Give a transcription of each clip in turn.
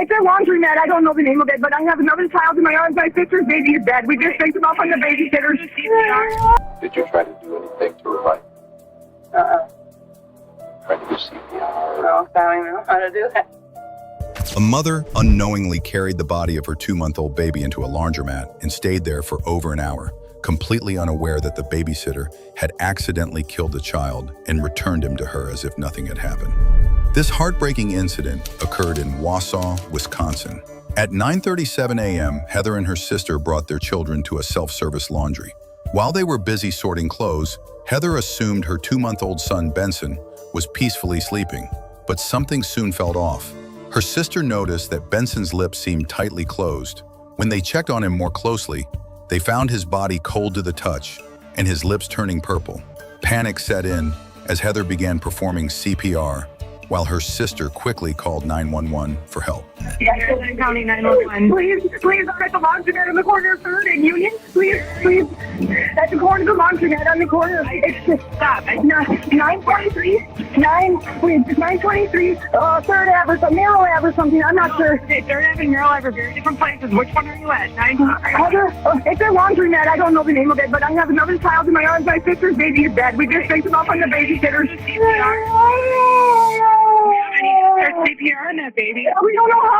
It's a laundromat. I don't know the name of it, but I have another child in my arms. My sister's baby is dead. We just picked him up on the babysitter. Did you try to do anything to revive? Try to do CPR? No, I don't even know how to do that. A mother unknowingly carried the body of her 2-month-old baby into a laundromat and stayed there for over an hour, completely unaware that the babysitter had accidentally killed the child and returned him to her as if nothing had happened. This heartbreaking incident occurred in Wausau, Wisconsin. At 9:37 a.m., Heather and her sister brought their children to a self-service laundry. While they were busy sorting clothes, Heather assumed her 2-month-old son, Benson, was peacefully sleeping, but something soon felt off. Her sister noticed that Benson's lips seemed tightly closed. When they checked on him more closely, they found his body cold to the touch and his lips turning purple. Panic set in as Heather began performing CPR, while her sister quickly called 911 for help. County 911. Please, I'm at the laundromat on the corner of 3rd and Union. Please. At the corner of the laundromat on the corner. It's just, stop. 923, 923, 3rd Ave or something, Narrow Ave or something. I'm not sure. Okay, 3rd Ave and Narrow Ave are very different places. Which one are you at? Heather, it's a laundromat. I don't know the name of it, but I have another child in my arms. My sister's baby is dead. We just picked him up on the babysitter. There's CPR on that baby. We don't know how.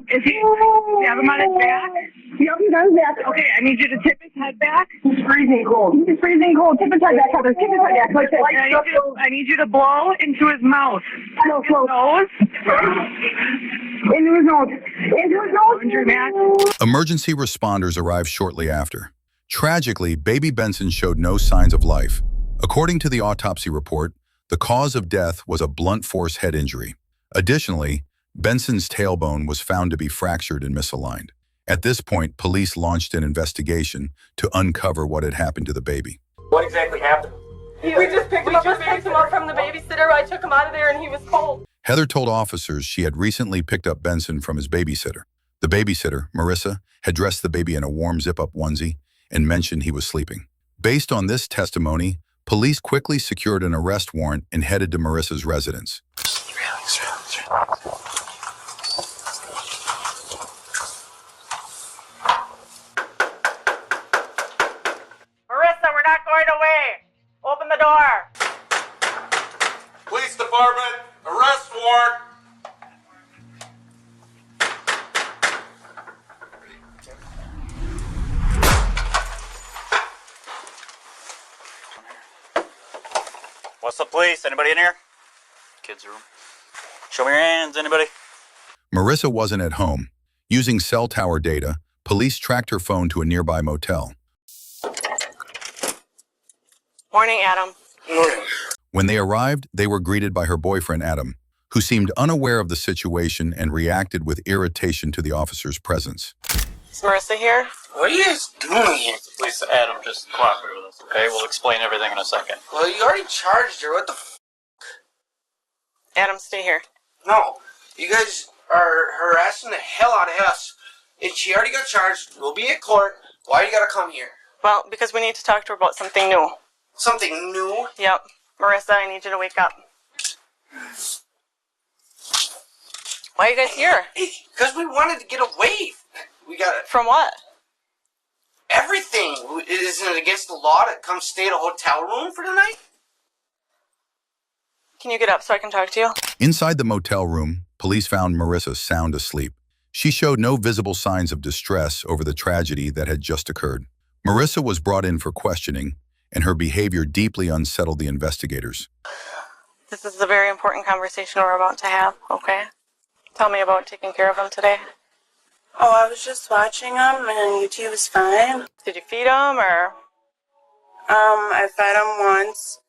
Is he? You have him on his back? Yep, he's on his back. Okay, I need you to tip his head back. It's freezing cold. Tip his head back, Heather. Tip his head back. Like that. I need you to blow into his mouth. No, close. Nose. Into his nose. Emergency responders arrived shortly after. Tragically, baby Benson showed no signs of life. According to the autopsy report, the cause of death was a blunt force head injury. Additionally, Benson's tailbone was found to be fractured and misaligned. At this point, police launched an investigation to uncover what had happened to the baby. What exactly happened? We just picked him up from the babysitter. I took him out of there and he was cold. Heather told officers she had recently picked up Benson from his babysitter. The babysitter, Marissa, had dressed the baby in a warm zip-up onesie and mentioned he was sleeping. Based on this testimony, police quickly secured an arrest warrant and headed to Marissa's residence. Marissa, we're not going away. Open the door. Police department, arrest warrant. What's up, police? Anybody in here? Kids' room. Show me your hands, anybody? Marissa wasn't at home. Using cell tower data, police tracked her phone to a nearby motel. Morning, Adam. Morning. When they arrived, they were greeted by her boyfriend, Adam, who seemed unaware of the situation and reacted with irritation to the officer's presence. Is Marissa here? What are you guys doing here? Please, Adam, just cooperate with us, okay? We'll explain everything in a second. Well, you already charged her. What the Adam, stay here. No. You guys are harassing the hell out of us. And she already got charged. We'll be at court. Why you gotta come here? Well, because we need to talk to her about something new. Something new? Yep. Marissa, I need you to wake up. Why are you guys here? Because we wanted to get away. We got it. From what? Everything. Isn't it against the law to come stay at a hotel room for the night? Can you get up so I can talk to you? Inside the motel room, police found Marissa sound asleep. She showed no visible signs of distress over the tragedy that had just occurred. Marissa was brought in for questioning, and her behavior deeply unsettled the investigators. This is a very important conversation we're about to have, okay? Tell me about taking care of him today. Oh, I was just watching him, and UT was fine. Did you feed him, or? I fed him once,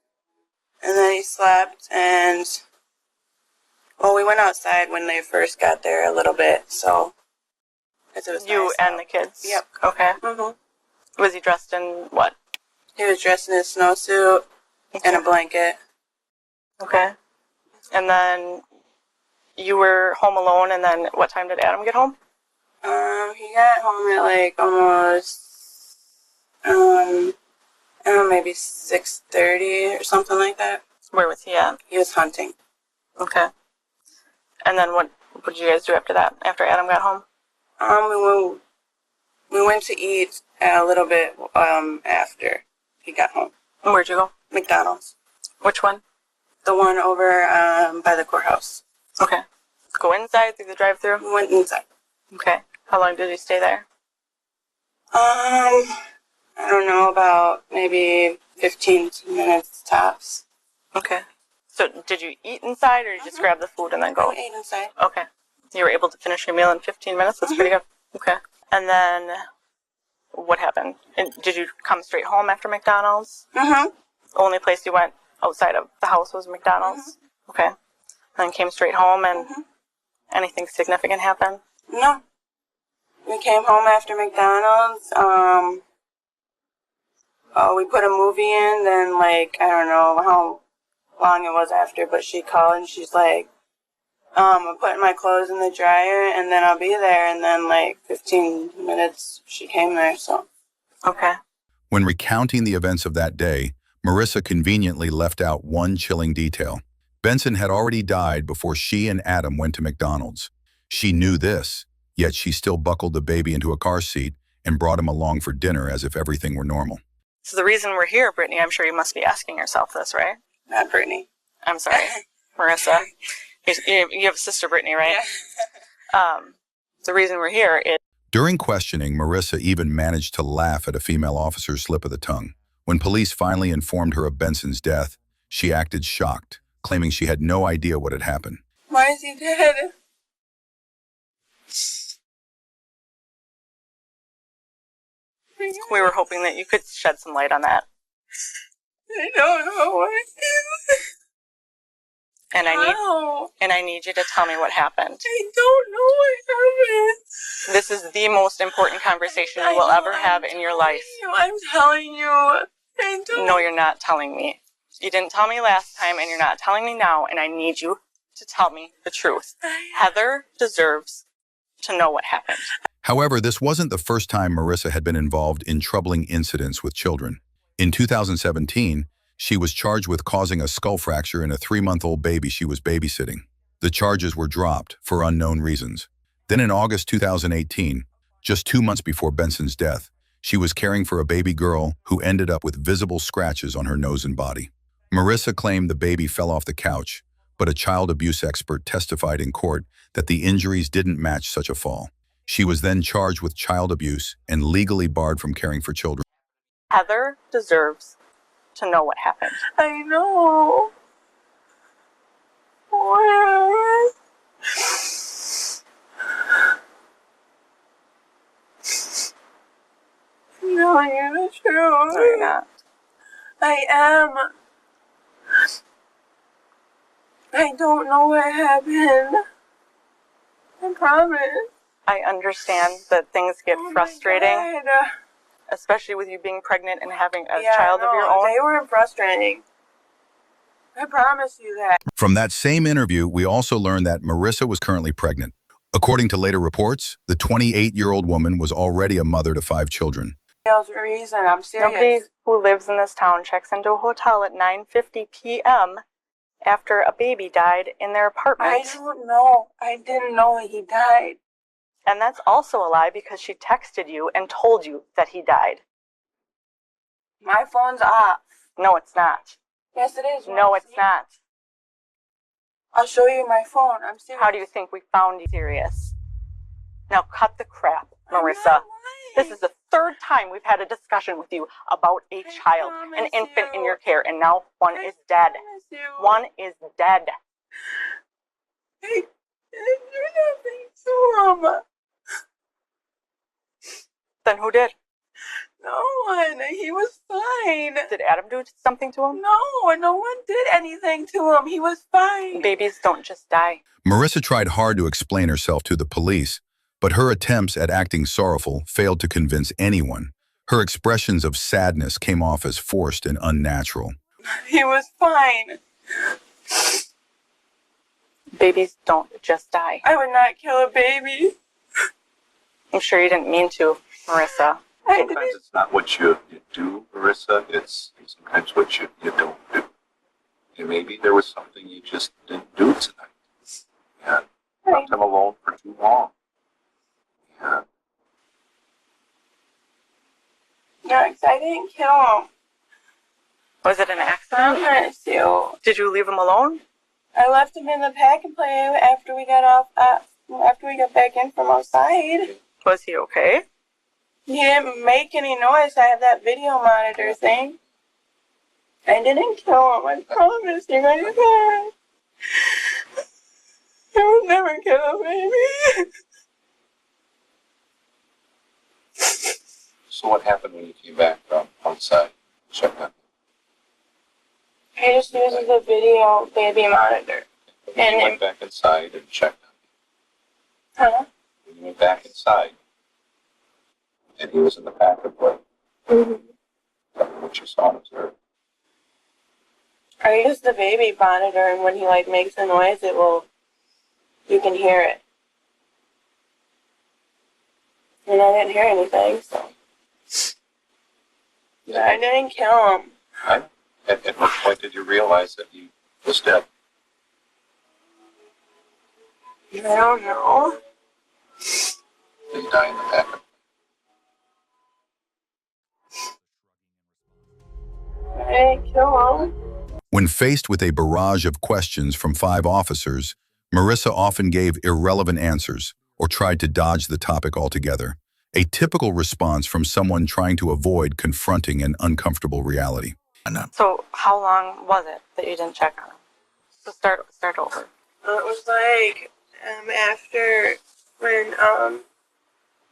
and then he slept, and, well, we went outside when they first got there a little bit, so, because it was You nice and out. the kids? Yep. Okay. Mm-hmm. Was he dressed in what? He was dressed in a snowsuit and a blanket. Okay. And then you were home alone, and then what time did Adam get home? He got home at like almost, I don't know, maybe 6:30 or something like that. Where was he at? He was hunting. Okay. And then what What did you guys do after that? After Adam got home? We went to eat a little bit after he got home. Where'd you go? McDonald's. Which one? The one over by the courthouse. Okay. Go inside through the drive-thru? We went inside. Okay. How long did you stay there? I don't know, about maybe 15 minutes tops. Okay. So did you eat inside or you just grab the food and then go? We ate inside. Okay. You were able to finish your meal in 15 minutes? That's pretty good. Okay. And then what happened? And did you come straight home after McDonald's? Mm-hmm. The only place you went outside of the house was McDonald's? Okay. And then came straight home and anything significant happened? No. We came home after McDonald's. We put a movie in, then, like, I don't know how long it was after, but she called and she's like, I'm putting my clothes in the dryer and then I'll be there. And then, like, 15 minutes she came there, so. Okay. When recounting the events of that day, Marissa conveniently left out one chilling detail. Benson had already died before she and Adam went to McDonald's. She knew this, yet she still buckled the baby into a car seat and brought him along for dinner as if everything were normal. So the reason we're here, Brittany, I'm sure you must be asking yourself this, right? Not Brittany. I'm sorry. Marissa. You have a sister, Brittany, right? Yeah. The reason we're here is... During questioning, Marissa even managed to laugh at a female officer's slip of the tongue. When police finally informed her of Benson's death, she acted shocked, claiming she had no idea what had happened. Why is he dead? We were hoping that you could shed some light on that. I don't know what it is. And I need you to tell me what happened. I don't know what happened. This is the most important conversation you will ever have in your life. I'm telling you. I don't. No, you're not telling me. You didn't tell me last time, and you're not telling me now, and I need you to tell me the truth. Heather deserves to know what happened. However, this wasn't the first time Marissa had been involved in troubling incidents with children. In 2017, she was charged with causing a skull fracture in a 3-month-old baby she was babysitting. The charges were dropped for unknown reasons. Then in August 2018, just 2 months before Benson's death, she was caring for a baby girl who ended up with visible scratches on her nose and body. Marissa claimed the baby fell off the couch, but a child abuse expert testified in court that the injuries didn't match such a fall. She was then charged with child abuse and legally barred from caring for children. Heather deserves to know what happened. I know. What? No, you're the truth. No, you're not. I am. I don't know what happened. I promise. I understand that things get frustrating, God. especially with you being pregnant and having a Yeah, child of your no, own. They were frustrating. I promise you that. From that same interview, we also learned that Marissa was currently pregnant. According to later reports, the 28-year-old woman was already a mother to 5 children. There's a reason. I'm serious. Nobody who lives in this town checks into a hotel at 9:50 p.m. after a baby died in their apartment. I don't know. I didn't know he died. And that's also a lie because she texted you and told you that he died. My phone's off. No, it's not. Yes, it is. No, it's not. I'll show you my phone. I'm serious. How do you think we found you serious? Now cut the crap, Marissa. This is the 3rd time we've had a discussion with you about a child, an infant in your care, and now one is dead. One is dead. I didn't do nothing to him. Then who did? No one. He was fine. Did Adam do something to him? No one did anything to him. He was fine. Babies don't just die. Marissa tried hard to explain herself to the police, but her attempts at acting sorrowful failed to convince anyone. Her expressions of sadness came off as forced and unnatural. He was fine. Babies don't just die. I would not kill a baby. I'm sure you didn't mean to, Marissa. Sometimes it's not what you do, Marissa. It's sometimes what you don't do. And maybe there was something you just didn't do tonight. And left him alone for too long. Yeah. No, 'cause I didn't kill him. Was it an I accident? promise you. Did you leave him alone? I left him in the pack and play after we got off. After we got back in from outside. Was he okay? He didn't make any noise. I have that video monitor thing. I didn't kill him. I promise you. I didn't. I would never kill a baby. So what happened when you came back from outside? Check that. He just uses a video baby monitor. And you went back inside and checked on Huh? him. When you went back inside, and he was in the back of what? Mm-hmm. What you saw and observed. I use the baby monitor, and when he like makes a noise, you can hear it. And I didn't hear anything, so. But I didn't kill him. At what point did you realize that he was dead? I don't know. Did he die in the back of? I didn't kill him. When faced with a barrage of questions from 5 officers, Marissa often gave irrelevant answers or tried to dodge the topic altogether, a typical response from someone trying to avoid confronting an uncomfortable reality. So how long was it that you didn't check on him? So start over. It was like after when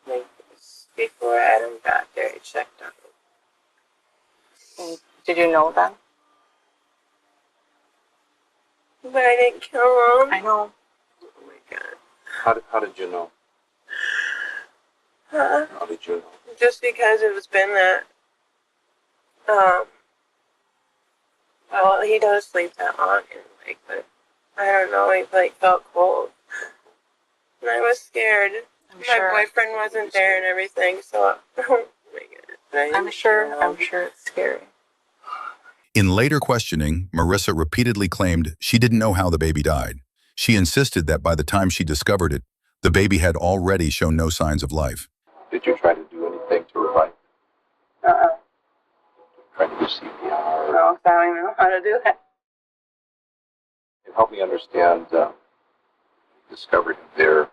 like before Adam got there, I checked on him. And did you know then? But I didn't kill him. I know. Oh my god. How did you know? Huh? How did you know? Just because it was been that well, he does sleep that long and like, but I don't know, he like felt cold. And I was scared. My boyfriend wasn't there and everything, so oh my god. I'm sure it's scary. In later questioning, Marissa repeatedly claimed she didn't know how the baby died. She insisted that by the time she discovered it, the baby had already shown no signs of life. Did you try to do anything to revive him? Try to do CPR? No, I don't even know how to do that. Help me understand. Discovered him there.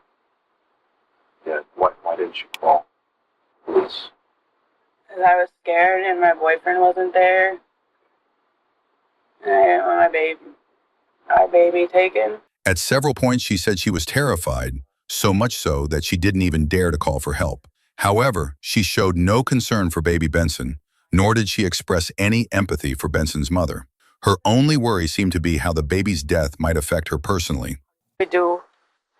Yeah. Why didn't you call police? Because I was scared and my boyfriend wasn't there. And I didn't want our baby taken. At several points, she said she was terrified, so much so that she didn't even dare to call for help. However, she showed no concern for baby Benson, nor did she express any empathy for Benson's mother. Her only worry seemed to be how the baby's death might affect her personally. We do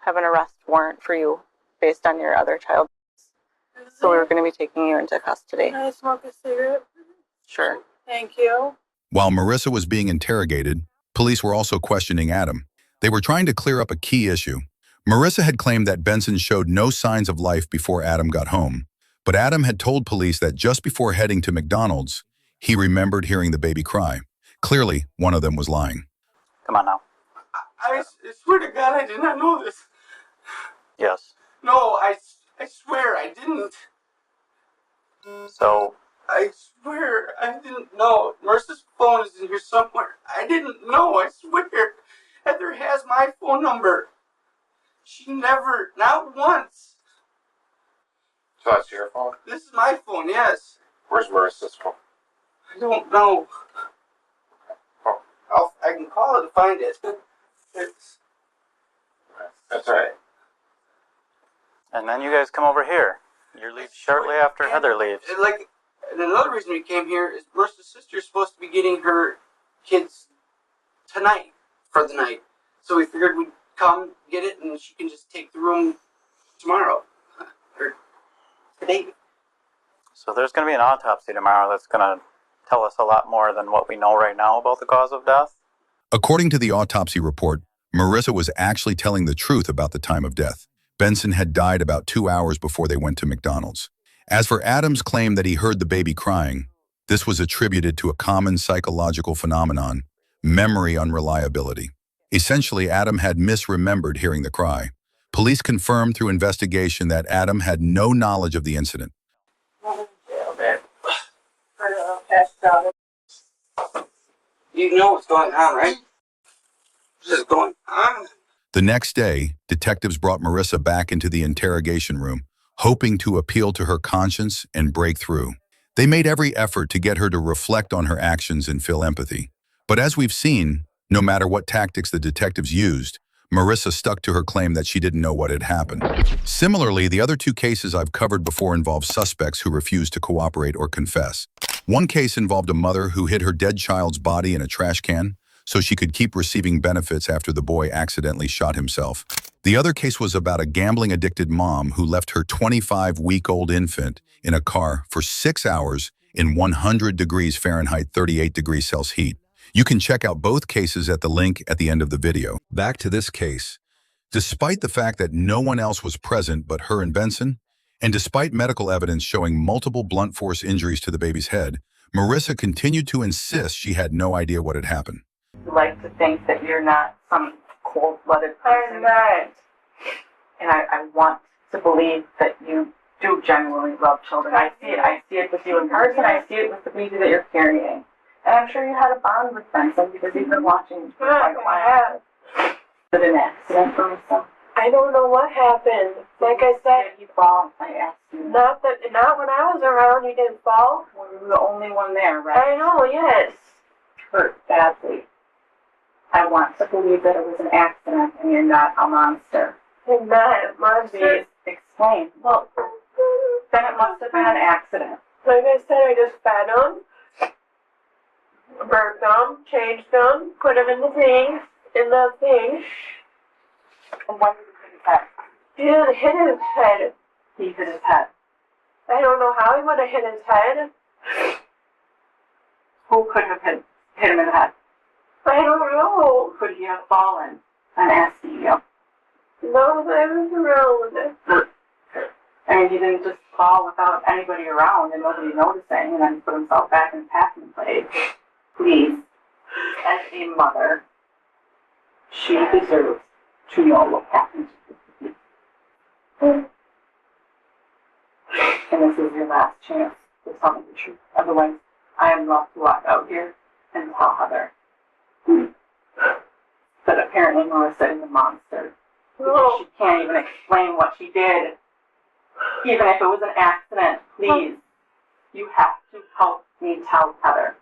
have an arrest warrant for you based on your other child. So we're going to be taking you into custody. Can I smoke a cigarette? Sure. Thank you. While Marissa was being interrogated, police were also questioning Adam. They were trying to clear up a key issue. Marissa had claimed that Benson showed no signs of life before Adam got home, but Adam had told police that just before heading to McDonald's, he remembered hearing the baby cry. Clearly, one of them was lying. Come on now. I swear to God, I did not know this. Yes. No, I swear I didn't. So, I swear I didn't know. Marissa's phone is in here somewhere. I didn't know, I swear. Heather has my phone number. She never, not once. So that's your phone? This is my phone, yes. Where's Marissa's phone? I don't know. I can call it and find it. That's all right. and then you guys come over here. You leave shortly after Heather leaves. And another reason we came here is Marissa's sister is supposed to be getting her kids tonight for the night. So we figured we'd come get it and she can just take the room tomorrow. Or today. So there's going to be an autopsy tomorrow that's going to tell us a lot more than what we know right now about the cause of death. According to the autopsy report, Marissa was actually telling the truth about the time of death. Benson had died about 2 hours before they went to McDonald's. As for Adam's claim that he heard the baby crying, this was attributed to a common psychological phenomenon, memory unreliability. Essentially, Adam had misremembered hearing the cry. Police confirmed through investigation that Adam had no knowledge of the incident. You know what's going on, right? What is going on? The next day, detectives brought Marissa back into the interrogation room, hoping to appeal to her conscience and break through. They made every effort to get her to reflect on her actions and feel empathy. But as we've seen, no matter what tactics the detectives used, Marissa stuck to her claim that she didn't know what had happened. Similarly, the other two cases I've covered before involved suspects who refused to cooperate or confess. One case involved a mother who hid her dead child's body in a trash can so she could keep receiving benefits after the boy accidentally shot himself. The other case was about a gambling-addicted mom who left her 25-week-old infant in a car for 6 hours in 100 degrees Fahrenheit, 38 degrees Celsius heat. You can check out both cases at the link at the end of the video. Back to this case. Despite the fact that no one else was present but her and Benson, and despite medical evidence showing multiple blunt force injuries to the baby's head, Marissa continued to insist she had no idea what had happened. You like to think that you're not some cold-blooded person. I'm not. And I want to believe that you do genuinely love children. I see it with you in person. I see it with the baby that you're carrying. And I'm sure you had a bond with Benson because he's been watching you for quite a while. Was it an accident, Marissa? I don't know what happened. Like I said, Did he fall? I asked you. not when I was around. He didn't fall. Well, you were the only one there, right? I know. Yes. Hurt badly. I want to believe that it was an accident and you're not a monster. I'm not a monster. Please explain. Well, then it must have been an accident. Like I said, I just fed him, burped him, changed him, put him in the thing. And when did he hit his head? He didn't hit his head. He hit his head. I don't know how he would have hit his head. Who could have hit him in the head? I don't know. Could he have fallen? I'm asking you. No, I was around. I mean, he didn't just fall without anybody around and nobody noticing and then put himself back in the packing place. Please, as a mother, she deserves to know what happened to you. And this is your last chance to tell me the truth. Otherwise, I am left to walk out here and tell Heather. But apparently Marissa is a monster. Because she can't even explain what she did. Even if it was an accident, please, you have to help me tell Heather.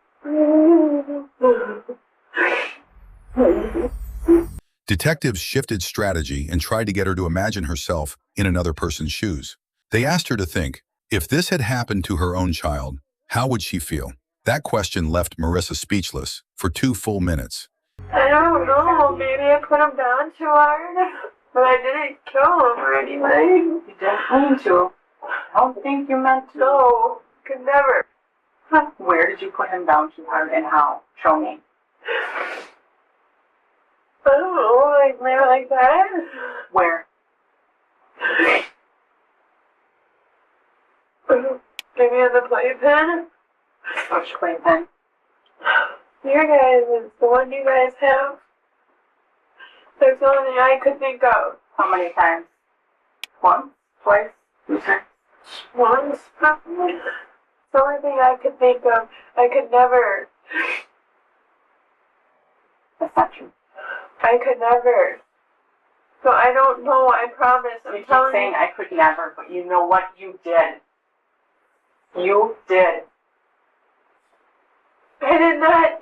Detectives shifted strategy and tried to get her to imagine herself in another person's shoes. They asked her to think, if this had happened to her own child, how would she feel? That question left Marissa speechless for 2 full minutes. I don't know. Maybe I put him down too hard. But I didn't kill him or anything. You didn't mean to. I don't think you meant to. No, could never. Where did you put him down too hard and how? Show me. I don't know, like there like that. Where? Maybe on the playpen. Which playpen? Your guys is the one you guys have. That's the only thing I could think of. How many times? Once? Twice? 2 times? Once, probably. It's the only thing I could think of. I could never. That's not true. I could never. So I don't know, I promise. You keep saying I could never, but you know what? You did. You did. I did not.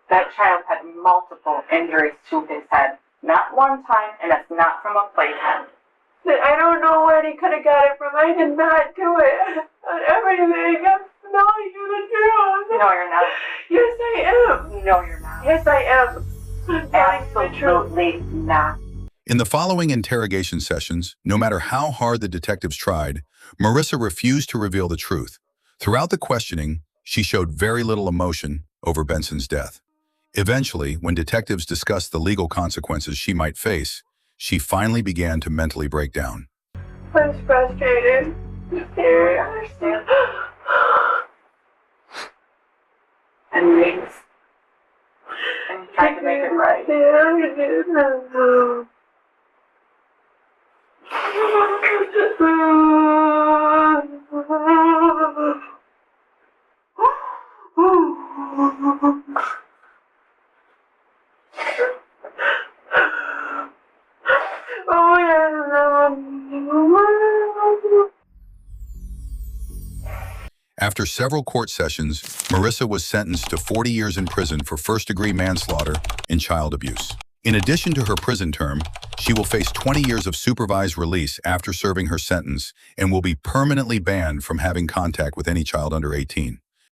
That child had multiple injuries to his head. Not one time, and it's not from a playpen. I don't know where he could have got it from. I did not do it. On everything. I'm telling you the truth. No, you're not. Yes, I am. No, you're not. Yes, I am. I'm telling you the truth. Absolutely not. In the following interrogation sessions, no matter how hard the detectives tried, Marissa refused to reveal the truth. Throughout the questioning, she showed very little emotion over Benson's death. Eventually, when detectives discussed the legal consequences she might face, she finally began to mentally break down. I was frustrated. I understand. And rings. And you tried to make it right. Yeah, I did. After several court sessions, Marissa was sentenced to 40 years in prison for first-degree manslaughter and child abuse. In addition to her prison term, she will face 20 years of supervised release after serving her sentence and will be permanently banned from having contact with any child under 18.